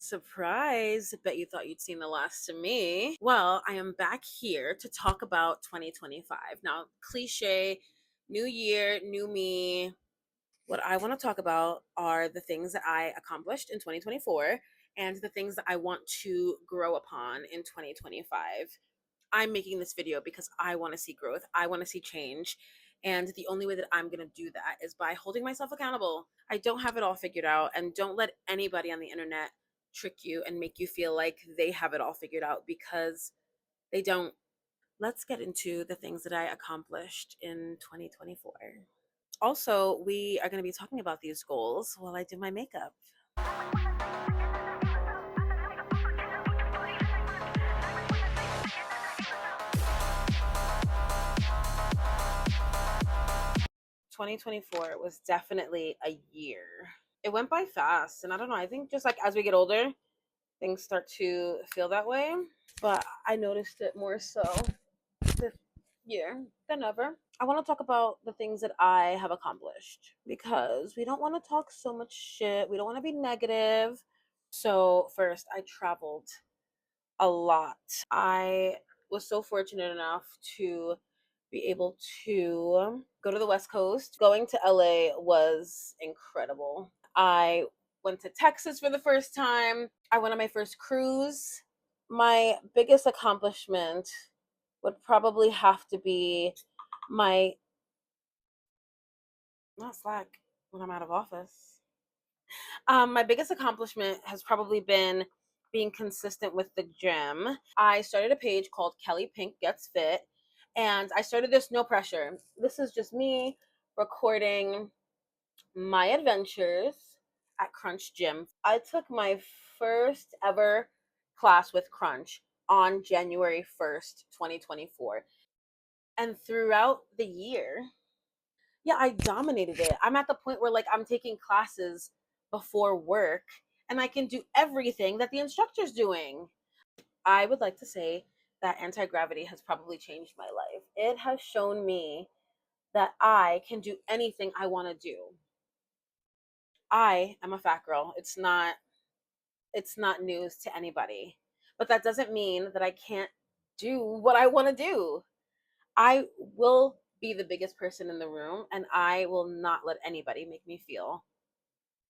Surprise! Bet you thought you'd seen the last of me. Well, I am back here to talk about 2025. Now, cliche, new year, new me. What I want to talk about are the things that I accomplished in 2024 and the things that I want to grow upon in 2025. I'm making this video because I want to see growth. I want to see change. And the only way that I'm going to do that is by holding myself accountable. I don't have it all figured out. And don't let anybody on the internet trick you and make you feel like they have it all figured out because they don't. Let's get into the things that I accomplished in 2024. Also, we are going to be talking about these goals while I do my makeup. 2024 was definitely a year. It went by fast, and I don't know, I think just like as we get older, things start to feel that way. But I noticed it more so this year than ever. I want to talk about the things that I have accomplished because we don't want to talk so much shit. We don't want to be negative. So, first, I traveled a lot. I was so fortunate enough to be able to go to the West Coast. Going to LA was incredible. I went to Texas for the first time. I went on my first cruise. My biggest accomplishment would probably have to be my not Slack when I'm out of office. My biggest accomplishment has probably been being consistent with the gym. I started a page called Kelly Pink Gets Fit, and I started this no pressure. This is just me recording my adventures at Crunch Gym. I took my first ever class with Crunch on January 1st, 2024. And throughout the year, yeah, I dominated it. I'm at the point where like I'm taking classes before work and I can do everything that the instructor's doing. I would like to say that anti-gravity has probably changed my life. It has shown me that I can do anything I want to do. I am a fat girl. It's not news to anybody. But that doesn't mean that I can't do what I want to do. I will be the biggest person in the room and I will not let anybody make me feel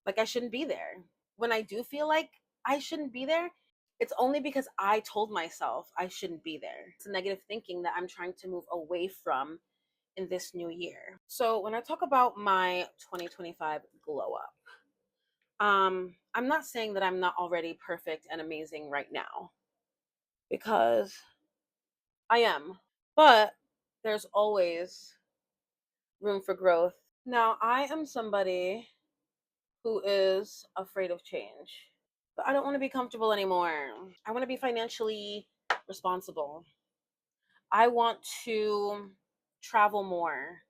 like I shouldn't be there. When I do feel like I shouldn't be there, it's only because I told myself I shouldn't be there. It's a negative thinking that I'm trying to move away from in this new year. So when I talk about my 2025 glow up, I'm not saying that I'm not already perfect and amazing right now because I am. But there's always room for growth. Now, I am somebody who is afraid of change. But I don't want to be comfortable anymore. I want to be financially responsible. I want to travel more.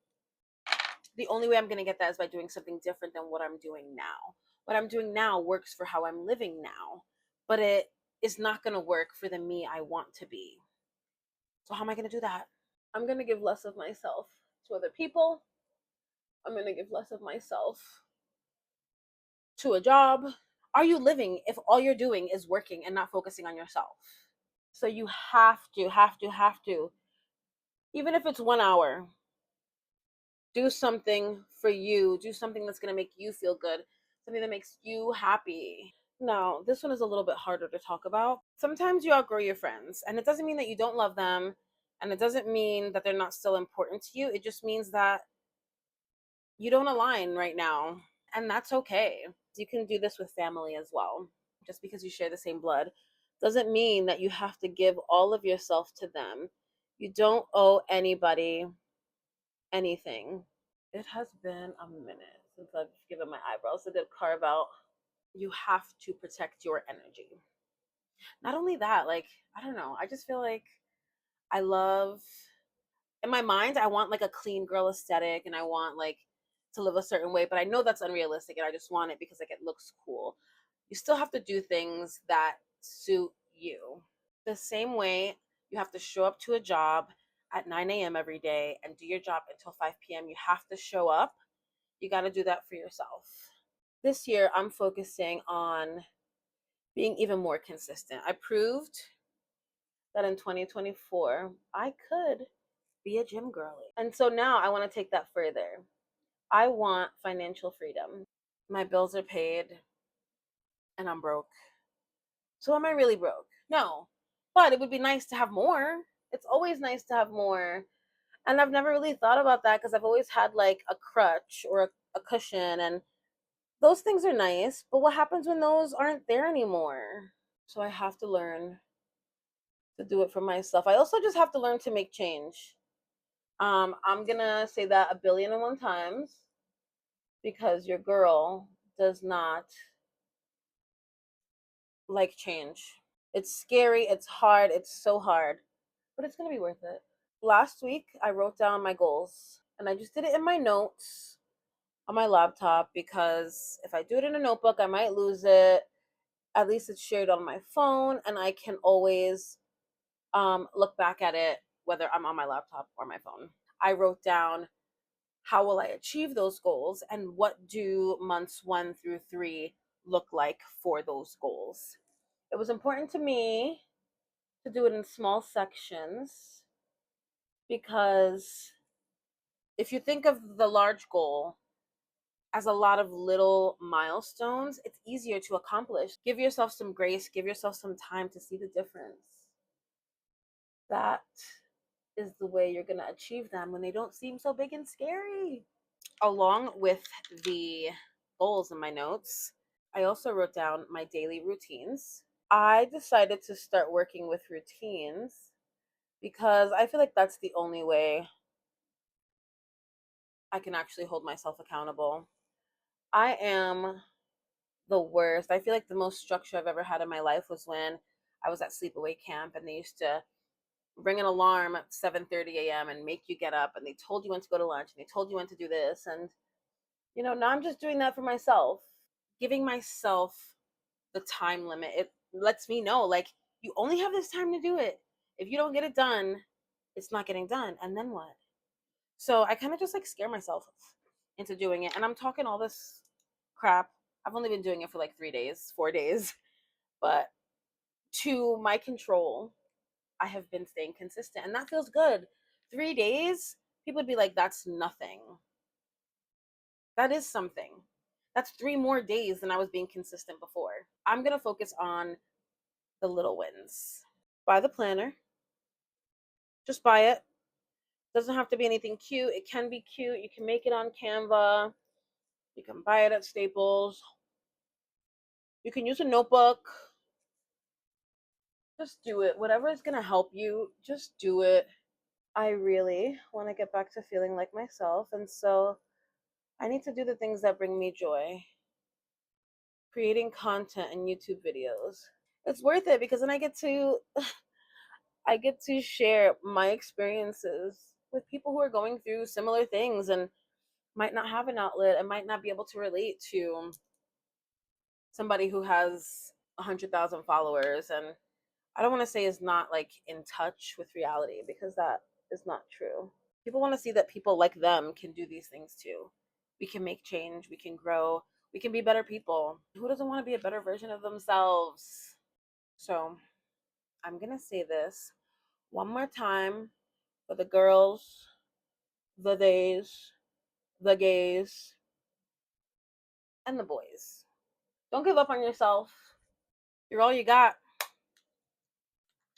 The only way I'm going to get that is by doing something different than what I'm doing now. What I'm doing now works for how I'm living now, but it is not going to work for the me I want to be. So, how am I going to do that? I'm going to give less of myself to other people. I'm going to give less of myself to a job. Are you living if all you're doing is working and not focusing on yourself? So you have to, even if it's 1 hour, do something for you. Do something that's going to make you feel good, something that makes you happy. Now, this one is a little bit harder to talk about. Sometimes you outgrow your friends, and it doesn't mean that you don't love them, and it doesn't mean that they're not still important to you. It just means that you don't align right now, and that's okay. You can do this with family as well. Just because you share the same blood doesn't mean that you have to give all of yourself to them. You don't owe anybody anything. It has been a minute since I've given my eyebrows a good carve out. You have to protect your energy. Not only that, like, I don't know, I just feel like I love, in my mind, I want like a clean girl aesthetic and I want like to live a certain way, but I know that's unrealistic and I just want it because like it looks cool. You still have to do things that suit you. The same way you have to show up to a job at 9 a.m. every day and do your job until 5 p.m. You have to show up. You got to do that for yourself. This year, I'm focusing on being even more consistent. I proved that in 2024 I could be a gym girly. And so now I want to take that further. I want financial freedom. My bills are paid and I'm broke. So am I really broke? No. But it would be nice to have more. It's always nice to have more. And I've never really thought about that because I've always had like a crutch or a cushion, and those things are nice, but what happens when those aren't there anymore? So I have to learn to do it for myself. I also just have to learn to make change. I'm gonna say that a billion and one times because your girl does not like change. It's scary, it's hard, it's so hard, but it's gonna be worth it. Last week, I wrote down my goals and I just did it in my notes on my laptop because if I do it in a notebook, I might lose it. At least it's shared on my phone and I can always look back at it whether I'm on my laptop or my phone. I wrote down how will I achieve those goals and what do months 1 through 3 look like for those goals. It was important to me to do it in small sections because if you think of the large goal as a lot of little milestones, it's easier to accomplish. Give yourself some grace, give yourself some time to see the difference. That is the way you're going to achieve them when they don't seem so big and scary. Along with the goals in my notes, I also wrote down my daily routines. I decided to start working with routines because I feel like that's the only way I can actually hold myself accountable. I am the worst. I feel like the most structure I've ever had in my life was when I was at sleepaway camp and they used to ring an alarm at 7:30 a.m. and make you get up and they told you when to go to lunch and they told you when to do this, and now I'm just doing that for myself. Giving myself the time limit. It lets me know like you only have this time to do it. If you don't get it done, it's not getting done. And then what? So I kind of just like scare myself into doing it. And I'm talking all this crap. I've only been doing it for like 3 days, 4 days, but to my control, I have been staying consistent and that feels good. 3 days, people would be like, that's nothing. That is something. That's 3 more days than I was being consistent before. I'm going to focus on the little wins. Buy the planner. Just buy it. Doesn't have to be anything cute. It can be cute. You can make it on Canva. You can buy it at Staples. You can use a notebook. Just do it. Whatever is going to help you, just do it. I really want to get back to feeling like myself. And so I need to do the things that bring me joy. Creating content and YouTube videos. It's worth it because then I get to share my experiences with people who are going through similar things and might not have an outlet and might not be able to relate to somebody who has 100,000 followers and I don't want to say is not like in touch with reality because that is not true. People want to see that people like them can do these things too. We can make change, we can grow, we can be better people. Who doesn't want to be a better version of themselves? So I'm going to say this one more time for the girls, the theys, the gays, and the boys. Don't give up on yourself. You're all you got.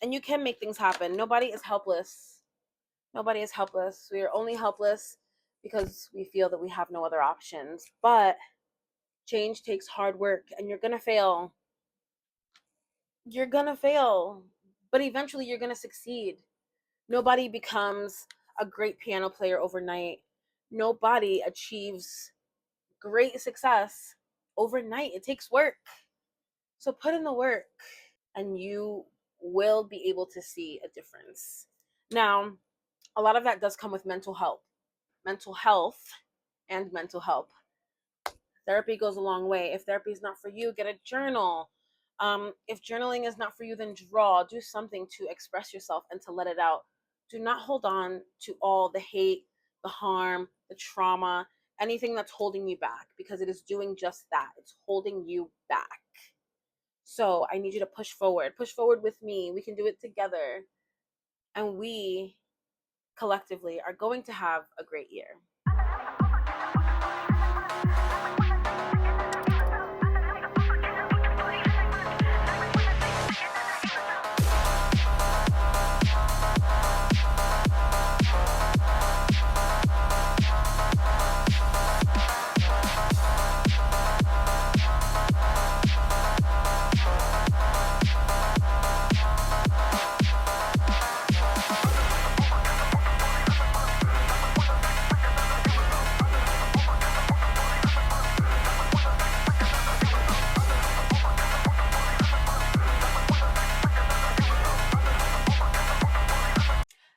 And you can make things happen. Nobody is helpless. Nobody is helpless. We are only helpless because we feel that we have no other options. But change takes hard work and you're going to fail. You're going to fail. But eventually you're going to succeed. Nobody becomes a great piano player overnight. Nobody achieves great success overnight. It takes work. So put in the work and you will be able to see a difference. Now, a lot of that does come with mental health. Mental health and mental help. Therapy goes a long way. If therapy is not for you, get a journal. If journaling is not for you, then draw. Do something to express yourself and to let it out. Do not hold on to all the hate, the harm, the trauma, anything that's holding you back because it is doing just that. It's holding you back. So I need you to push forward with me. We can do it together. And we collectively are going to have a great year.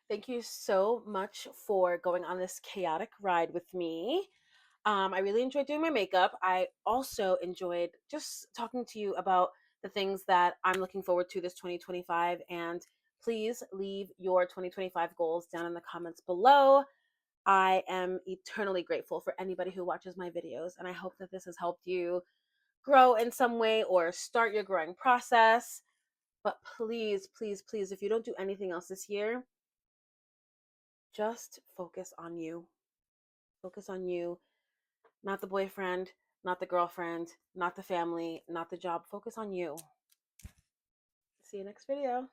Thank you so much for going on this chaotic ride with me. I really enjoyed doing my makeup. I also enjoyed just talking to you about the things that I'm looking forward to this 2025. And please leave your 2025 goals down in the comments below. I am eternally grateful for anybody who watches my videos, and I hope that this has helped you grow in some way or start your growing process. But please, please, please, if you don't do anything else this year, just focus on you. Focus on you, not the boyfriend, not the girlfriend, not the family, not the job. Focus on you. See you next video.